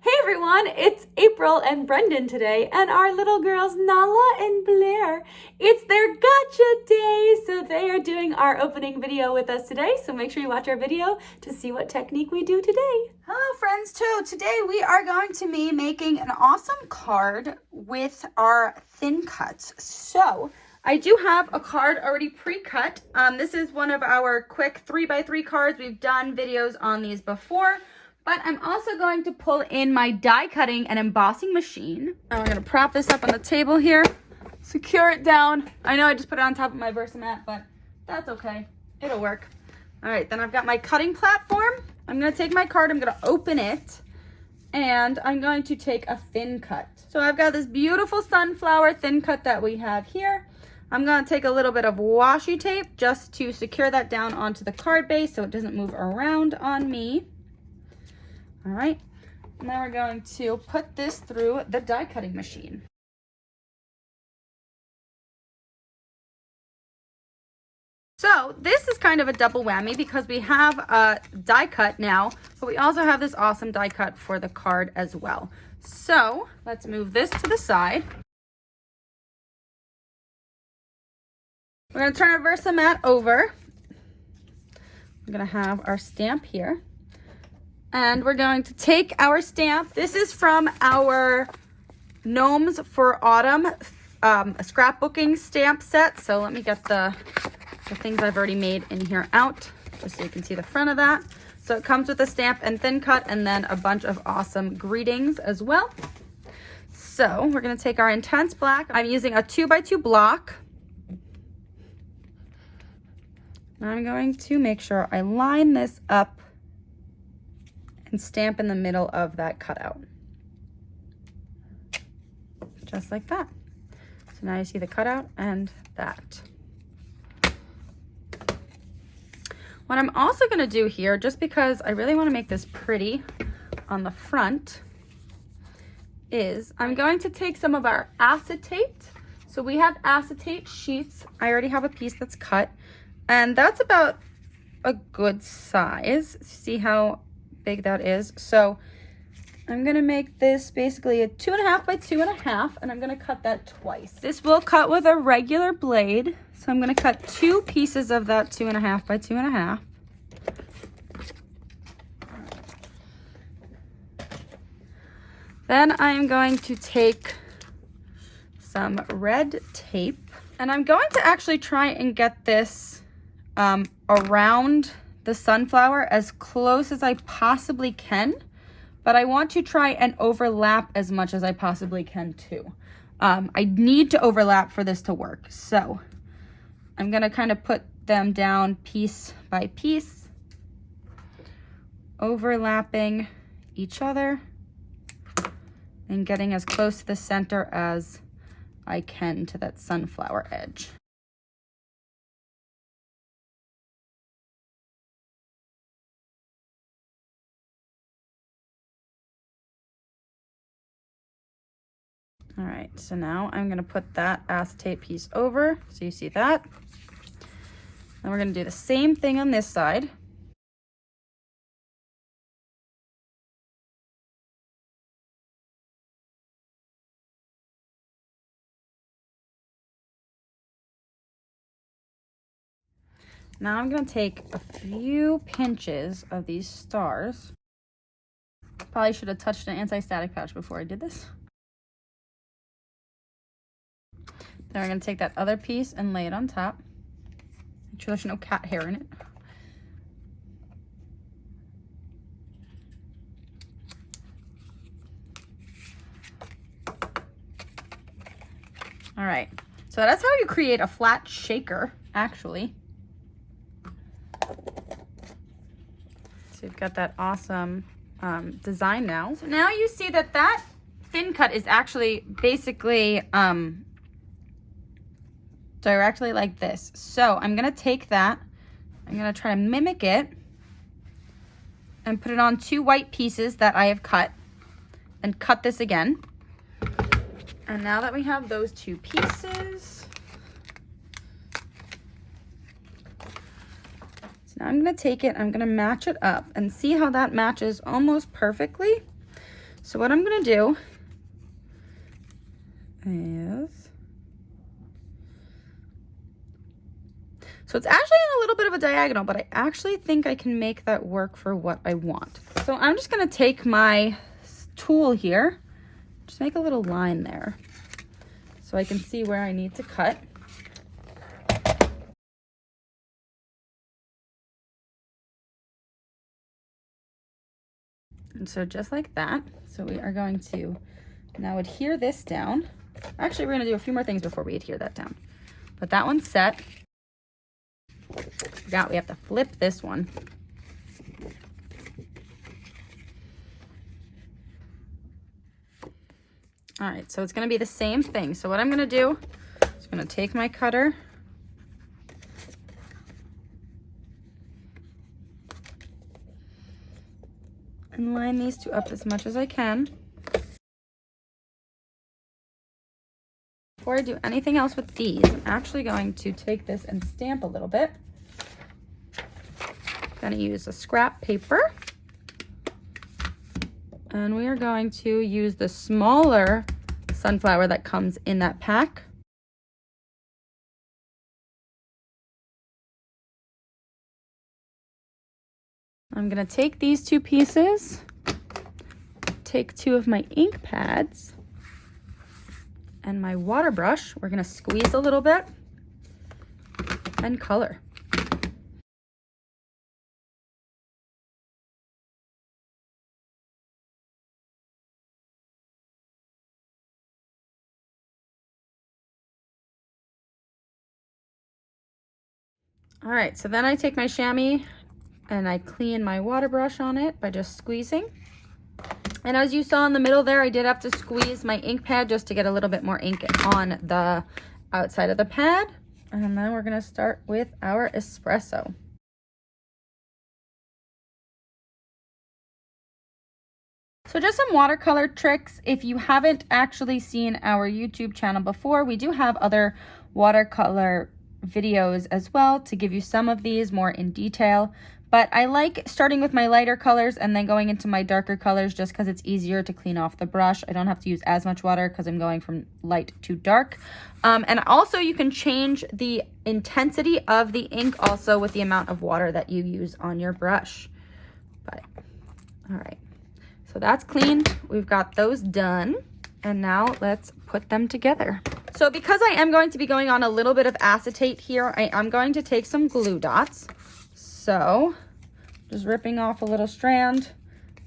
Hey everyone, it's April and Brendan today, and our little girls Nala and Blair. It's their gotcha day, so they are doing our opening video with us today, so make sure you watch our video to see what technique we do today. Hello friends too. Today we are going to be making an awesome card with our thin cuts. So I do have a card already pre-cut. This is one of our quick 3x3 cards. We've done videos on these before. But I'm also going to pull in my die cutting and embossing machine. And we're going to prop this up on the table here, secure it down. I know I just put it on top of my Versamat, but that's okay. It'll work. All right, then I've got my cutting platform. I'm going to take my card, I'm going to open it, and I'm going to take a thin cut. So I've got this beautiful sunflower thin cut that we have here. I'm going to take a little bit of washi tape just to secure that down onto the card base so it doesn't move around on me. All right, now we're going to put this through the die cutting machine. So this is kind of a double whammy because we have a die cut now, but we also have this awesome die cut for the card as well. So let's move this to the side. We're going to turn our Versamat over. We're going to have our stamp here. And we're going to take our stamp. This is from our Gnomes for Autumn scrapbooking stamp set. So let me get the things I've already made in here out, just so you can see the front of that. So it comes with a stamp and thin cut and then a bunch of awesome greetings as well. So we're gonna take our intense black. I'm using a 2x2 block. I'm going to make sure I line this up and stamp in the middle of that cutout. Just like that. So now you see the cutout and that. What I'm also gonna do here, just because I really wanna make this pretty on the front, is I'm going to take some of our acetate. So we have acetate sheets. I already have a piece that's cut, and that's about a good size. See how big that is? So I'm gonna make this basically a 2.5 by 2.5, and I'm gonna cut that twice. This will cut with a regular blade, so I'm gonna cut 2 pieces of that 2.5 by 2.5. Then I'm going to take some red tape, and I'm going to actually try and get this around the sunflower as close as I possibly can, but I want to try and overlap as much as I possibly can too. I need to overlap for this to work, so I'm gonna kind of put them down piece by piece, overlapping each other and getting as close to the center as I can to that sunflower edge. All right, so now I'm gonna put that acetate piece over, so you see that. Then we're gonna do the same thing on this side. Now I'm gonna take a few pinches of these stars. Probably should have touched an anti-static patch before I did this. Then we're gonna take that other piece and lay it on top. Make sure there's no cat hair in it. All right, so that's how you create a flat shaker, actually. So you've got that awesome design now. So now you see that that thin cut is actually basically directly like this. So I'm gonna take that, I'm gonna try to mimic it and put it on 2 white pieces that I have cut, and cut this again. And now that we have those 2 pieces, so now I'm gonna take it, I'm gonna match it up and see how that matches almost perfectly. So what I'm gonna do is, so it's actually in a little bit of a diagonal, but I actually think I can make that work for what I want. So I'm just gonna take my tool here, just make a little line there so I can see where I need to cut. And so just like that. So we are going to now adhere this down. Actually, we're gonna do a few more things before we adhere that down. But that one's set. Forgot we have to flip this one. All right, so it's gonna be the same thing. So what I'm gonna do is I'm gonna take my cutter and line these two up as much as I can. Before I do anything else with these, I'm actually going to take this and stamp a little bit. I'm gonna use a scrap paper. And we are going to use the smaller sunflower that comes in that pack. I'm gonna take these two pieces, take two of my ink pads and my water brush. We're gonna squeeze a little bit and color. All right, so then I take my chamois and I clean my water brush on it by just squeezing. And as you saw in the middle there, I did have to squeeze my ink pad just to get a little bit more ink on the outside of the pad. And then we're gonna start with our espresso. So just some watercolor tricks. If you haven't actually seen our YouTube channel before, we do have other watercolor videos as well to give you some of these more in detail. But I like starting with my lighter colors and then going into my darker colors just because it's easier to clean off the brush. I don't have to use as much water because I'm going from light to dark. And also you can change the intensity of the ink also with the amount of water that you use on your brush. But all right, so that's clean. We've got those done. And now let's put them together. So because I am going to be going on a little bit of acetate here, I am going to take some glue dots. So just ripping off a little strand,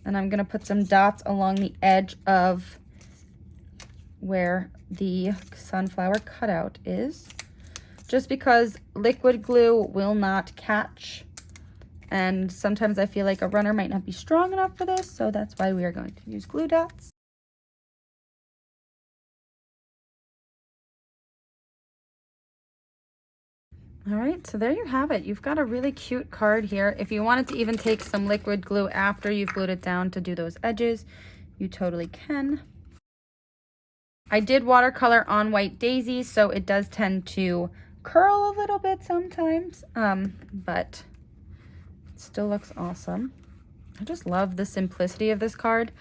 and I'm gonna put some dots along the edge of where the sunflower cutout is, just because liquid glue will not catch. And sometimes I feel like a runner might not be strong enough for this, so that's why we are going to use glue dots. All right, so there you have it. You've got a really cute card here. If you wanted to even take some liquid glue after you've glued it down to do those edges, you totally can. I did watercolor on white daisies, so it does tend to curl a little bit sometimes, but it still looks awesome. I just love the simplicity of this card.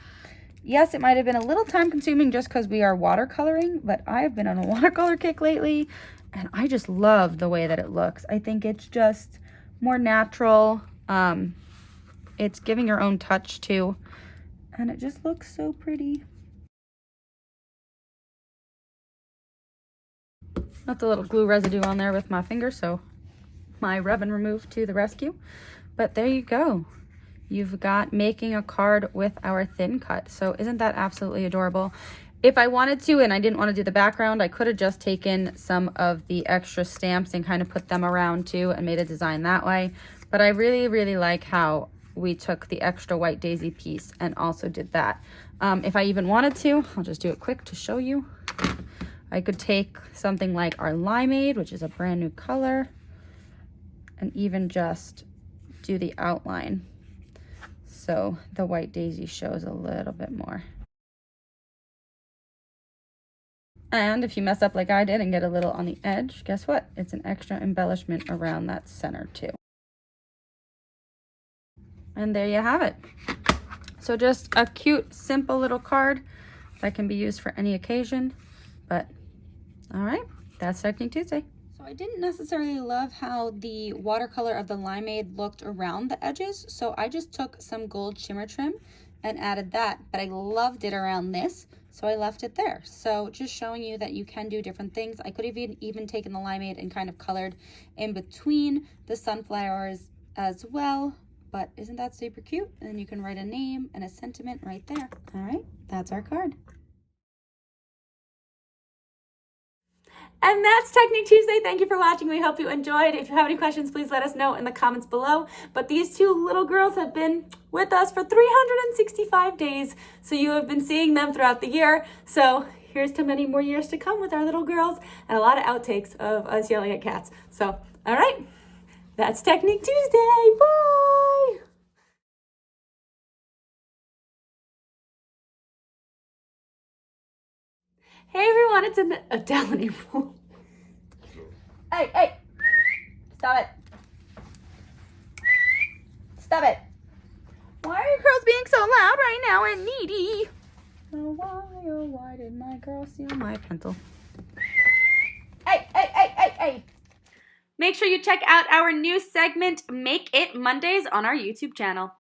Yes, it might have been a little time consuming just because we are watercoloring, but I've been on a watercolor kick lately. And I just love the way that it looks. I think it's just more natural. It's giving your own touch too. And it just looks so pretty. Left a little glue residue on there with my finger, so my rub and remove to the rescue. But there you go. You've got making a card with our thin cut. So isn't that absolutely adorable? If I wanted to and I didn't want to do the background, I could have just taken some of the extra stamps and kind of put them around too and made a design that way. But I really, really like how we took the extra white daisy piece and also did that. If I even wanted to, I'll just do it quick to show you. I could take something like our limeade, which is a brand new color, and even just do the outline so the white daisy shows a little bit more. And if you mess up like I did and get a little on the edge, guess what? It's an extra embellishment around that center too. And there you have it. So just a cute, simple little card that can be used for any occasion. But all right, that's Technique Tuesday. So I didn't necessarily love how the watercolor of the limeade looked around the edges, so I just took some gold shimmer trim and added that, but I loved it around this, so I left it there. So just showing you that you can do different things. I could have even taken the limeade and kind of colored in between the sunflowers as well, but isn't that super cute? And then you can write a name and a sentiment right there. All right, that's our card. And that's Technique Tuesday. Thank you for watching. We hope you enjoyed. If you have any questions, please let us know in the comments below. But these two little girls have been with us for 365 days. So you have been seeing them throughout the year. So here's to many more years to come with our little girls and a lot of outtakes of us yelling at cats. So, all right, that's Technique Tuesday. Bye. Hey everyone, it's a Delany rule. Hey, stop it. Stop it. Why are your girls being so loud right now and needy? Oh, why did my girl steal my pencil? Hey. Make sure you check out our new segment, Make It Mondays, on our YouTube channel.